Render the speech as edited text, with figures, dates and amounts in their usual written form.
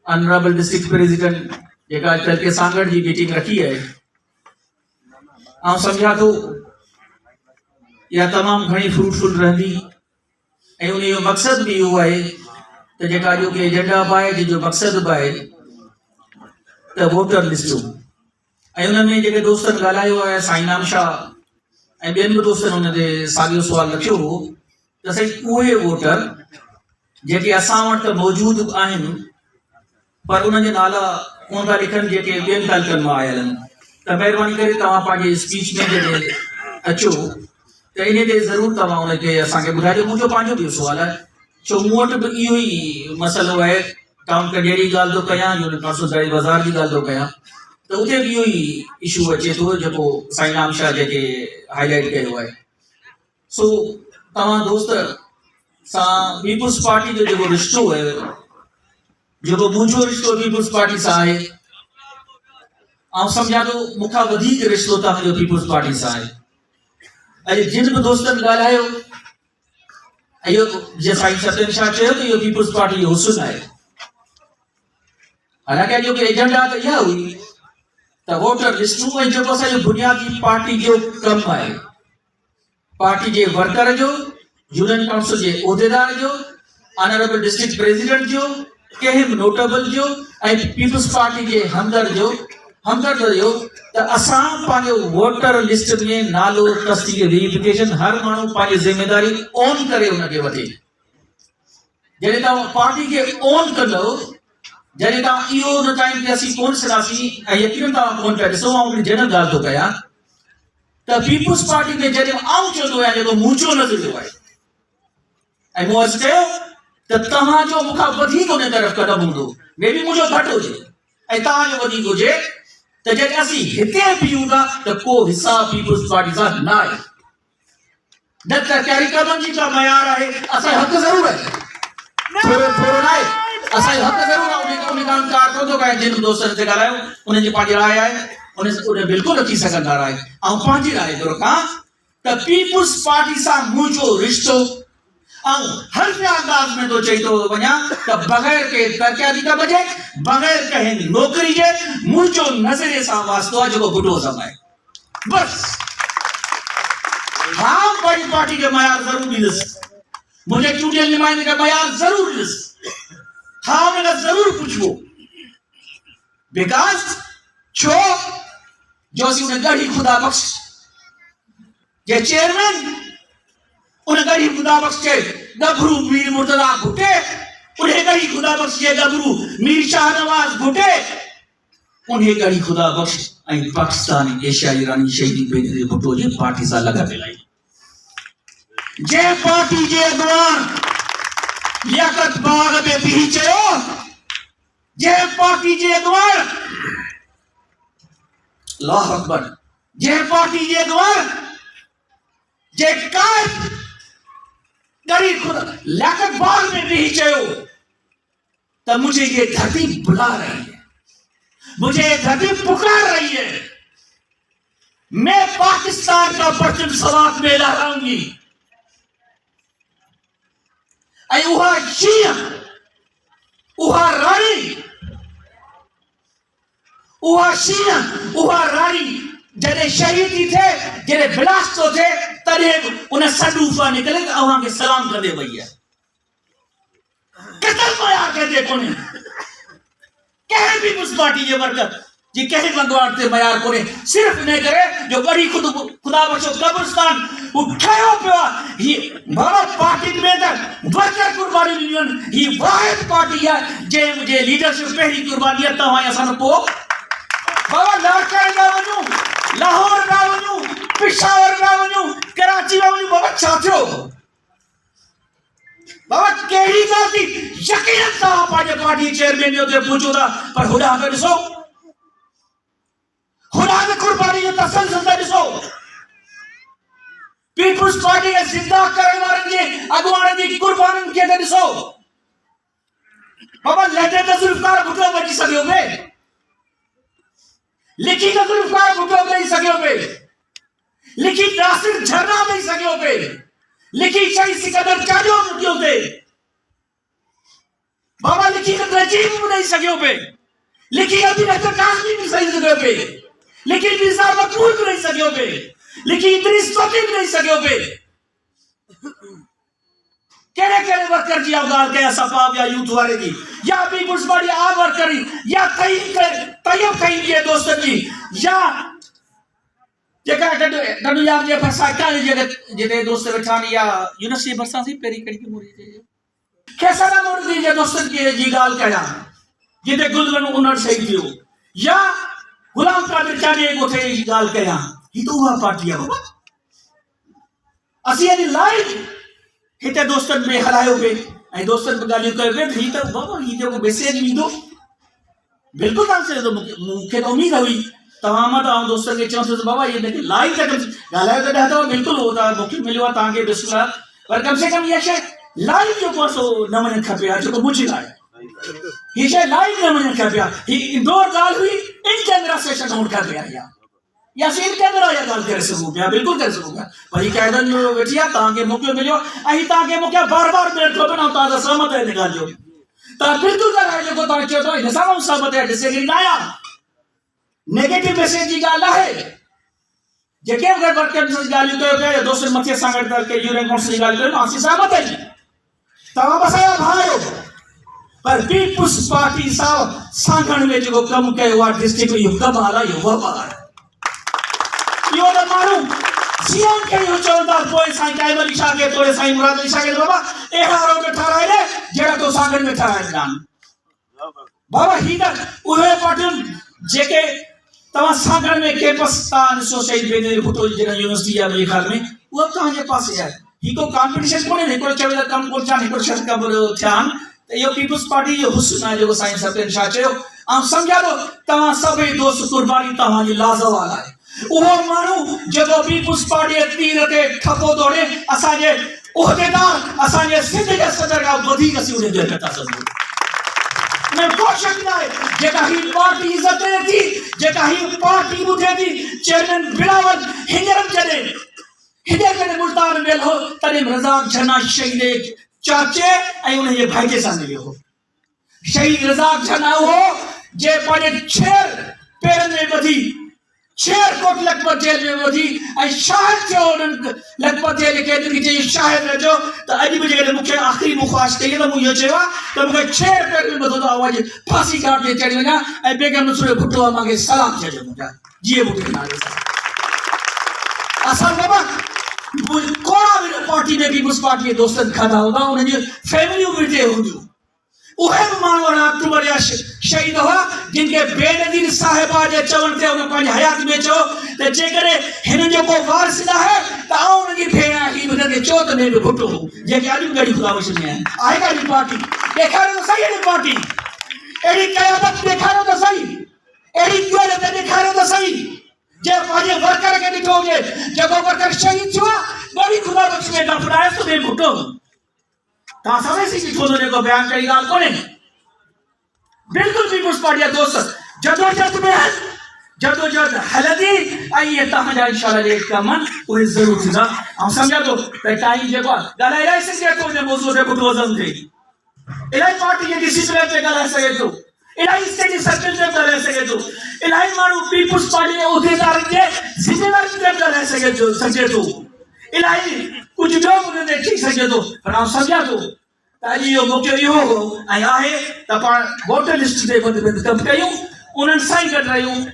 Honourable district president जेका अॼुकल्ह के सांगड़ जी मीटिंग रखी है ऐं सम्झा थो इहा तमामु घणी फ्रूटफुल रहंदी ऐं उन जो मक़सदु बि इहो आहे त जेका अॼोके एजेंडा बि आहे जंहिंजो मक़सदु बि आहे त वोटर लिस्टूं ऐं उन में जेके दोस्तनि ॻाल्हायो आहे साईं नाम शाह ऐं ॿियनि बि दोस्तनि हुन ते साॻियो सुवालु रखियो हो त साईं उहे वोटर जेके असां वटि त मौजूदु आहिनि पर उन्हनि जे नाला कोन था लिखनि जेके ॿियनि तालुकनि मां आयल आहिनि त महिरबानी करे तव्हां पंहिंजे स्पीच में जॾहिं अचो त इन ते ज़रूरु तव्हां उनखे असांखे ॿुधाइजो। मुंहिंजो पंहिंजो बि सुवालु आहे छो मूं वटि बि इहो ई मसइलो आहे टाउन कचहरी जी ॻाल्हि थो कयां यूनिट काउंसिल बाज़ार जी ॻाल्हि थो कयां त उते बि इहो ई इशू अचे थो जेको साईं नाम शाह जेके हाईलाइट कयो आहे। सो तव्हां दोस्त सां पीपुल्स पार्टी जो जेको रिश्तो आहे जेको मुंहिंजो रिश्तो पीपुल्स पार्टी सां आहे ऐं सम्झा थो मूंखां वधीक रिश्तो तव्हांजो पीपुल्स पार्टी सां आहे। अॼु जिन बि दोस्तनि ॻाल्हायो इहो जीअं साईं सत्यन शाह चयो त इहो पीपुल्स पार्टी जो हुस्न आहे। हालांकि अॼोके एजेंडा त इहा हुई त वोटर लिस्टूं ऐं जेको असांजो बुनियादी पार्टी जो कमु आहे पार्टी जे वर्कर जो यूनियन काउंसिल जे उहिदेदार जो ऑनरेबल डिस्ट्रिक्ट प्रेसिडेंट जो कंहिं बि नोटेबल जो ऐं पीपुल्स पार्टी जे हमदर्द जो त असां पंहिंजो वोटर लिस्ट में नालो तस्दीक वेरिफिकेशन हर माण्हू पंहिंजी ज़िम्मेदारी ऑन करे उनखे वठे। जॾहिं तव्हां पार्टी खे ऑन कंदो जॾहिं तव्हां इहो न टाइम ते असीं कोन सिरासीं ऐं यकीन तव्हां कोन पिया ॾिसो ऐं जनरल ॻाल्हि थो कयां त पीपुल्स पार्टी में जॾहिं आउं चवंदो आहियां जेको मुंहिंजो नज़रियो आहे ऐं मूं अर्ज़ु कयो त तव्हांजो मूंखां वधीक उन तरफ़ कदम हूंदो मे बि मुंहिंजो घटि हुजे ऐं तव्हांजो वधीक हुजे त जॾहिं असीं हिते बीहूं था त को हिसाब पीपुल्स पार्टी सां न आहे न त कार्यक्रमनि जी का मयार आहे असांजो हक़ ज़रूरु आहे थोरो न आहे असांजो हक़ ज़रूरु आहे उन खां इनकार कोन थो कयां। जिन दोस्तनि से ॻाल्हायो उन्हनि जी पंहिंजी राय आहे उन बिल्कुलु रखी सघंदा राय ऐं पंहिंजी राय थो रखां त पीपुल्स पार्टी सां मुंहिंजो रिश्तो ऐं हर अंदाज में तो चई तो वञा त बग़ैर के तरक़ियाती कम जे बग़ैर कंहिं नौकरी जे मुंहिंजो नज़रिए सां वास्तो आहे जेको बुढोज़म आहे बस। हाँ बड़ी पार्टी के मयार ज़रूर ॾींदुसि मुझे चूंडियल नुमाइंदे का मयार ज़रूर ॾींदुसि हाँ उनखां ज़रूर पुछबो बिकॉज छो जो असीं उन गढ़ी खुदा बख्श जे चेयरमैन उन गढ़ी खुदा बख्श के गभरू मीर मुर्तजा भुटे उन्हें गढ़ी खुदा बख्श के गभरू मीर शाह नवाज भुटे उन्हें गढ़ी खुदा बख्श ऐं पाकिस्तानी एशियाई रानी शहीदी बेनज़ीर भुट्टो जी पार्टी सां लॻा मिलाई जे पार्टी जे अॻवान लियाकत बाग में बीही चयो जे पार्टी जे अॻवान अल्लाह अकबर जे पार्टी जे अॻवान जे कायद गरी खुदा लियाकत बाग में भी चयो तो मुझे ये धरती बुला रही है मुझे ये धरती पुकार रही है मैं पाकिस्तान का परचम सवात में लहराऊंगी उहा शीया उहा रानी जॾहिं शहीदी थे जॾहिं ब्लास्ट तो थे तॾहिं उन सडूफा निकले अवां खे सलाम कंदे वई है किथां मयार कंदे कोन्हे कंहिं बि मुस्पाटी जे वर्कर जी कंहिं भगवान ते मयार कोन्हे सिर्फ़ इन करे जो गढ़ी खुदा बख्शो कब्रिस्तान उठायो पियो ही बाबा पार्टी में त वर्कर कुर्बानी ॾिनियूं आहिनि ही वाहिद पार्टी आहे जंहिं मुंहिंजे लीडरशिप पहिरीं कुर्बानी आहे तव्हां असां पोइ बाबा लाहौर न वञूं लाहौर न वञूं पेशावर न वञूं कराची न वञूं बाबा छा थियो बाबा कहिड़ी ॻाल्हि थी यकीनन तव्हां पंहिंजे पार्टी चेयरमैन जो ते पहुचो था पर होॾां त ॾिसो होॾां त कुर्बानी जो तसलसल त ॾिसो पीपुल्स पार्टी खे ज़िंदा करण वारनि जे अॻुवाणनि जी कुर्बानीनि खे त ॾिसो बाबा लॾे त ज़ुल्फ़िकार भुट्टो बची सघियो पिए लिखी त ज़ुल्फ़िकार भुट्टो ॾेई सघियो पिए लिखी नासिर झरना ॾेई सघियो पिए लिखी शहीद सिकंदर चाजो मुटियो थे बाबा लिखी त नजीब भी नहीं सकियो पे, लेकिन अभी रहता काजमी भी सही जगह पे, लेकिन मिर्जा मकबूल भी नहीं सकियो पे, लेकिन इद्रीस तोती भी नहीं सकियो पे। केड़े केड़े वर्कर जी आप गाल के सपाब या यूथ वाले की या पीपुल्स पार्टी आप वर्करी या तैयब कहीं ये दोस्तन जी या जेका डडू यार जे फसा काले जगत जेते दोस्त बैठानी या यूनिवर्सिटी बरसा सी पेरी कड़ी की मोरी जे कैसा ना मोरी जे दोस्तन की जी गाल कया जिते गुलगन उनर सही थियो या गुलाम कादिर चाने गोठे गाल कया ही तो हुआ पार्टी है बाबा असी यानी लाइव हिते दोस्तन में हरायो पे ऐ दोस्तन पे गालियो करे ही तो बाबा ही जो मैसेज नी दो बिल्कुल तां से तो मुखे तो उम्मीद हुई तमाम दोस्तन के चौथे तो बाबा ये देखे लाइव तक गालायो तो रहता बिल्कुल होता मुखे मिलियो तां के बिस्मिल्लाह पर कम से कम ये शे लाइव जो कोसो नमन खपिया जो मुझे लाए ये शे लाइव नमन खपिया ही इंडोर गाल हुई इन कैमरा सेशन होट कर गया या सीन कैमरा या गाल कर सकूं या बिल्कुल कर सकूंगा भाई कायदन जो बैठिया ताके मुके मिलियो आई ताके मुके बार-बार मेरे को बना ता सहमत है निकालियो ता बिल्कुल कर जो को ता चो तो सारा सहमत है डिसएग्री ना या नेगेटिव मैसेज जी गाल है जेके अगर वर्कर से गाली तो पे दोस्त मथे सांगड़ कर के यूरेन कौन सी गाली तो आसी सहमत है तवा बसाया भाइयों पर पीपुल्स पार्टी साहब सांगड़ में जो कम के हुआ डिस्ट्रिक्ट यो कम आला यो बाबा यो द मारू सीएम के यो चौलदार कोई साईं कायमल शाह के तोड़े साईं मुराद अली शाह के बाबा ए हारो के ठहराए ले जेड़ा तो सांगड़ में ठहराए जान बाबा ही तक उहे पाटिल जेके तवा सांगड़ में कैंपस तान सोसाइटी बेने फुटो जेना यूनिवर्सिटी या मेरे ख्याल में वो कहां जे पास है ही को कंपटीशन कोने नहीं को चवेला कम को चाहे को शर्त का ध्यान यो पीपुल्स पार्टी जो हुस्न जो साईं सत्यन शाह चयो आप समझा दो तवा सभी दोस्त कुर्बानी तवा जी लाजवाब है वो मानू जब पीपुल्स पार्टी तीर के ठपो दौड़े असाजे ओहदेदार असाजे सिंध के सदर का वधी कसी उन्हें दे करता सब मैं कोई शक ना है जेका ही पार्टी इज्जत थी जेका ही पार्टी बुझे थी चेयरमैन बिलावल हिजरत चले हिजरत ने मुल्तान में हो तरीम रजाक झना शहीद चाचे आई उन्हें ये भाई के सामने लियो हो शहीद रजाक झना हो जे पड़े छेर पेरन में बधी छेर कोट लखपत जेल में वधी ऐ शाहिद जो लखपत जेल के दिन जे शाहिद जो तो अज भी जे मुखे आखिरी मुखाश के तो मुयो चेवा तो मुखे छेर पेर में बधो आवाज फांसी काट दे चढ़ी वना ऐ बेगम नसुरे भुट्टो मांगे सलाम चजो मुजा जिए बुटे नाले असल बाबा कोड़ा भी पार्टी में पीपुल्स पार्टी के दोस्तन खाता होगा उन्हें फैमिली उबरते होगी उहे मानवर अक्टूबर या शहीद हुआ जिनके बेनजीर साहिबा जे चवन थे उन पांच हयात में चो ते जे करे हिन जो को वारिस ना है त आउन की भेणा ही बदन के चौथ ने भी भुट्टो जे के आदमी गड़ी खुदा वश में आएगा नी पार्टी देखारो तो सही है पार्टी एडी कयामत देखारो तो सही एडी क्यों देखारो तो सही जे पाजे वर्कर के दिखो जे जब वर्कर शहीद हुआ गड़ी खुदा वश में दफनाए तो दे भुट्टो ता समय से छोड़ने को बयान करी गाल कोने बिल्कुल पीपुल्स पार्टी दोस्त जदोजहद में है जदोजहद हलदी आई ये तहजा इंशाल्लाह ले कमन कोई जरूर थी ना हम समझा तो टाइम जेको गलाय रहे से तो ने मौजूद है बुटो वजन थे इलाई पार्टी ये डिसिप्लिन पे गलाय सके तो इलाई स्टेट सर्कल पे गलाय सके तो इलाई मारू पीपुल्स पार्टी के उहदेदार के जिम्मेदारी पे गलाय सके तो इलाई कुछ जो उन्हें ठीक सके तो पर हम समझा तो ताजी यो मुख्य यो हो आया है त वोटर लिस्ट दे बंद कम कयूं उन्हनि साइन कर रहियूं